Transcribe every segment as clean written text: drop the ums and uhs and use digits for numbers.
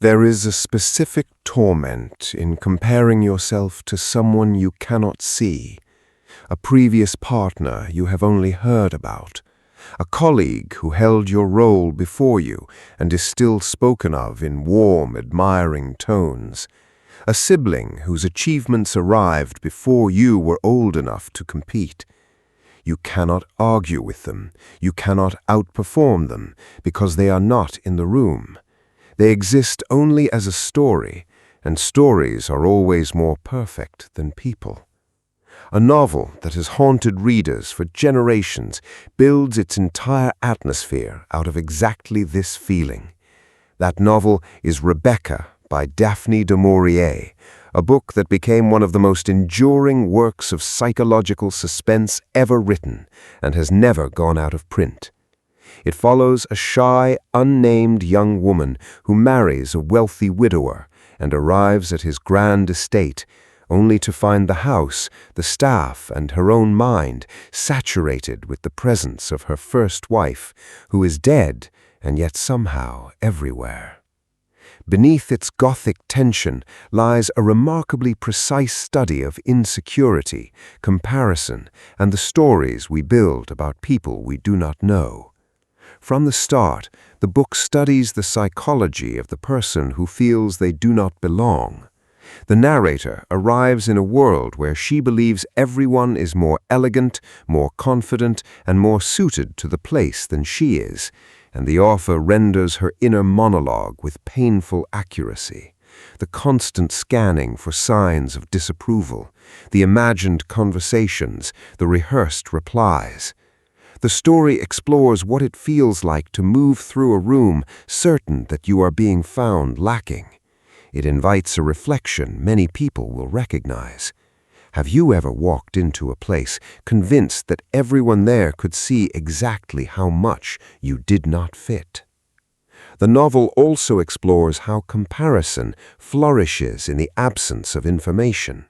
There is a specific torment in comparing yourself to someone you cannot see, a previous partner you have only heard about, a colleague who held your role before you and is still spoken of in warm, admiring tones, a sibling whose achievements arrived before you were old enough to compete. You cannot argue with them, you cannot outperform them, because they are not in the room. They exist only as a story, and stories are always more perfect than people. A novel that has haunted readers for generations builds its entire atmosphere out of exactly this feeling. That novel is Rebecca by Daphne de Maurier, a book that became one of the most enduring works of psychological suspense ever written and has never gone out of print. It follows a shy, unnamed young woman who marries a wealthy widower and arrives at his grand estate, only to find the house, the staff, and her own mind saturated with the presence of her first wife, who is dead and yet somehow everywhere. Beneath its Gothic tension lies a remarkably precise study of insecurity, comparison, and the stories we build about people we do not know. From the start, the book studies the psychology of the person who feels they do not belong. The narrator arrives in a world where she believes everyone is more elegant, more confident, and more suited to the place than she is, and the author renders her inner monologue with painful accuracy. The constant scanning for signs of disapproval, the imagined conversations, the rehearsed replies. The story explores what it feels like to move through a room certain that you are being found lacking. It invites a reflection many people will recognize. Have you ever walked into a place convinced that everyone there could see exactly how much you did not fit? The novel also explores how comparison flourishes in the absence of information.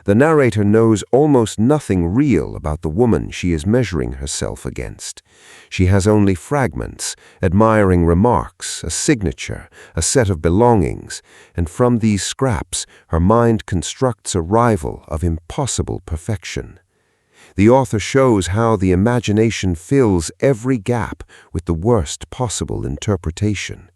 The narrator knows almost nothing real about the woman she is measuring herself against. She has only fragments, admiring remarks, a signature, a set of belongings, and from these scraps her mind constructs a rival of impossible perfection. The author shows how the imagination fills every gap with the worst possible interpretation.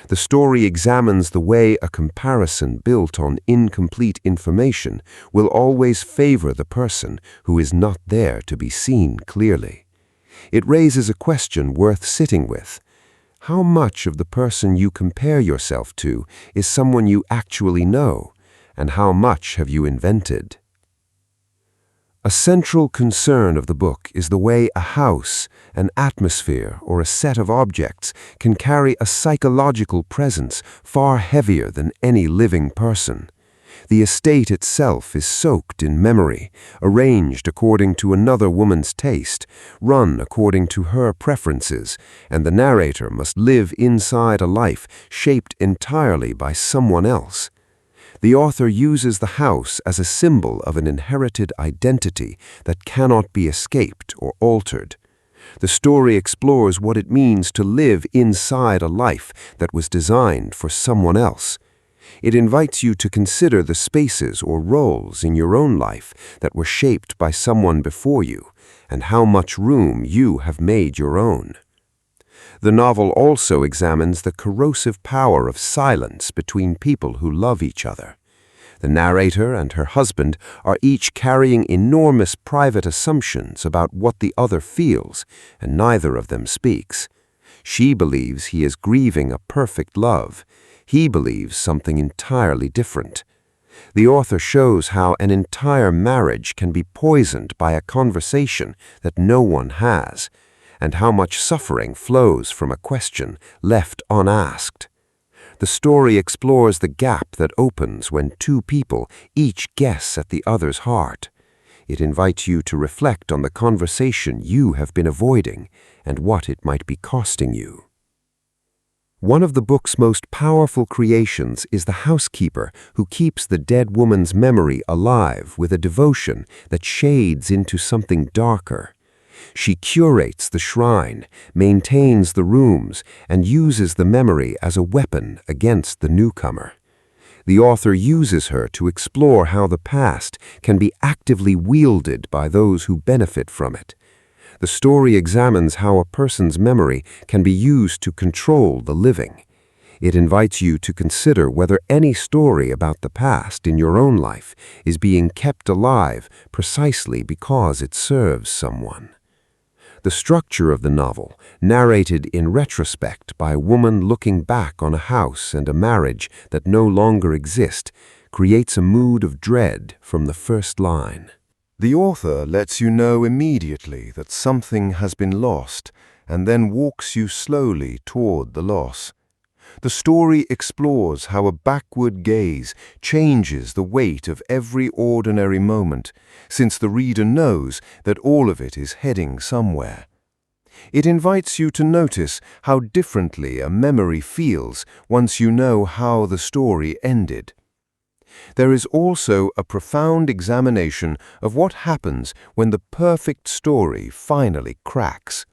The story examines the way a comparison built on incomplete information will always favor the person who is not there to be seen clearly. It raises a question worth sitting with. How much of the person you compare yourself to is someone you actually know, and how much have you invented? A central concern of the book is the way a house, an atmosphere, or a set of objects can carry a psychological presence far heavier than any living person. The estate itself is soaked in memory, arranged according to another woman's taste, run according to her preferences, and the narrator must live inside a life shaped entirely by someone else. The author uses the house as a symbol of an inherited identity that cannot be escaped or altered. The story explores what it means to live inside a life that was designed for someone else. It invites you to consider the spaces or roles in your own life that were shaped by someone before you, and how much room you have made your own. The novel also examines the corrosive power of silence between people who love each other. The narrator and her husband are each carrying enormous private assumptions about what the other feels, and neither of them speaks. She believes he is grieving a perfect love. He believes something entirely different. The author shows how an entire marriage can be poisoned by a conversation that no one has, and how much suffering flows from a question left unasked. The story explores the gap that opens when two people each guess at the other's heart. It invites you to reflect on the conversation you have been avoiding and what it might be costing you. One of the book's most powerful creations is the housekeeper who keeps the dead woman's memory alive with a devotion that shades into something darker. She curates the shrine, maintains the rooms, and uses the memory as a weapon against the newcomer. The author uses her to explore how the past can be actively wielded by those who benefit from it. The story examines how a person's memory can be used to control the living. It invites you to consider whether any story about the past in your own life is being kept alive precisely because it serves someone. The structure of the novel, narrated in retrospect by a woman looking back on a house and a marriage that no longer exist, creates a mood of dread from the first line. The author lets you know immediately that something has been lost and then walks you slowly toward the loss. The story explores how a backward gaze changes the weight of every ordinary moment, since the reader knows that all of it is heading somewhere. It invites you to notice how differently a memory feels once you know how the story ended. There is also a profound examination of what happens when the perfect story finally cracks.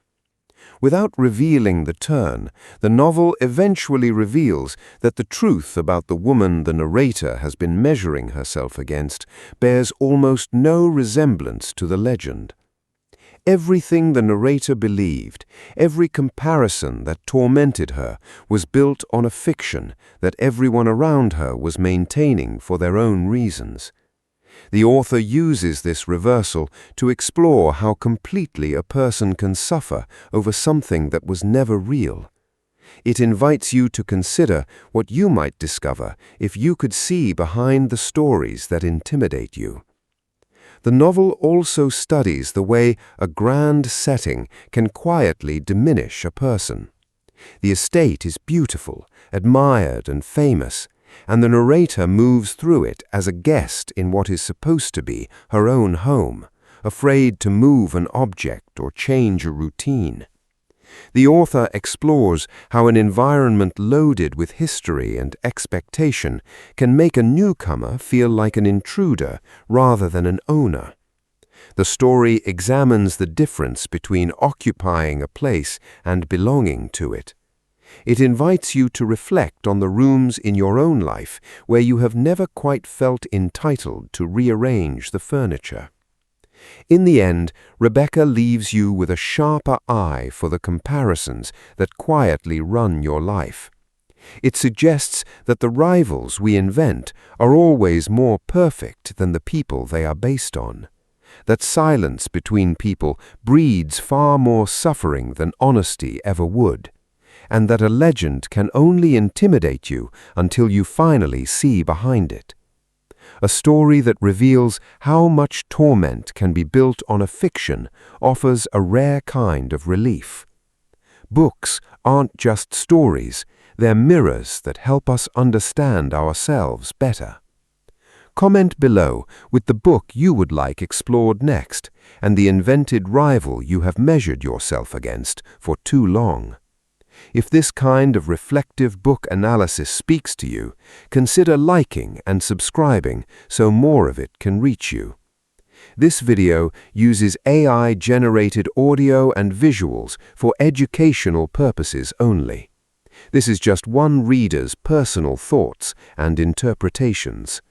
Without revealing the turn, the novel eventually reveals that the truth about the woman the narrator has been measuring herself against bears almost no resemblance to the legend. Everything the narrator believed, every comparison that tormented her, was built on a fiction that everyone around her was maintaining for their own reasons. The author uses this reversal to explore how completely a person can suffer over something that was never real. It invites you to consider what you might discover if you could see behind the stories that intimidate you. The novel also studies the way a grand setting can quietly diminish a person. The estate is beautiful, admired, and famous, and the narrator moves through it as a guest in what is supposed to be her own home, afraid to move an object or change a routine. The author explores how an environment loaded with history and expectation can make a newcomer feel like an intruder rather than an owner. The story examines the difference between occupying a place and belonging to it. It invites you to reflect on the rooms in your own life where you have never quite felt entitled to rearrange the furniture. In the end, Rebecca leaves you with a sharper eye for the comparisons that quietly run your life. It suggests that the rivals we invent are always more perfect than the people they are based on, that silence between people breeds far more suffering than honesty ever would, and that a legend can only intimidate you until you finally see behind it. A story that reveals how much torment can be built on a fiction offers a rare kind of relief. Books aren't just stories, they're mirrors that help us understand ourselves better. Comment below with the book you would like explored next and the invented rival you have measured yourself against for too long. If this kind of reflective book analysis speaks to you, consider liking and subscribing so more of it can reach you. This video uses AI-generated audio and visuals for educational purposes only. This is just one reader's personal thoughts and interpretations.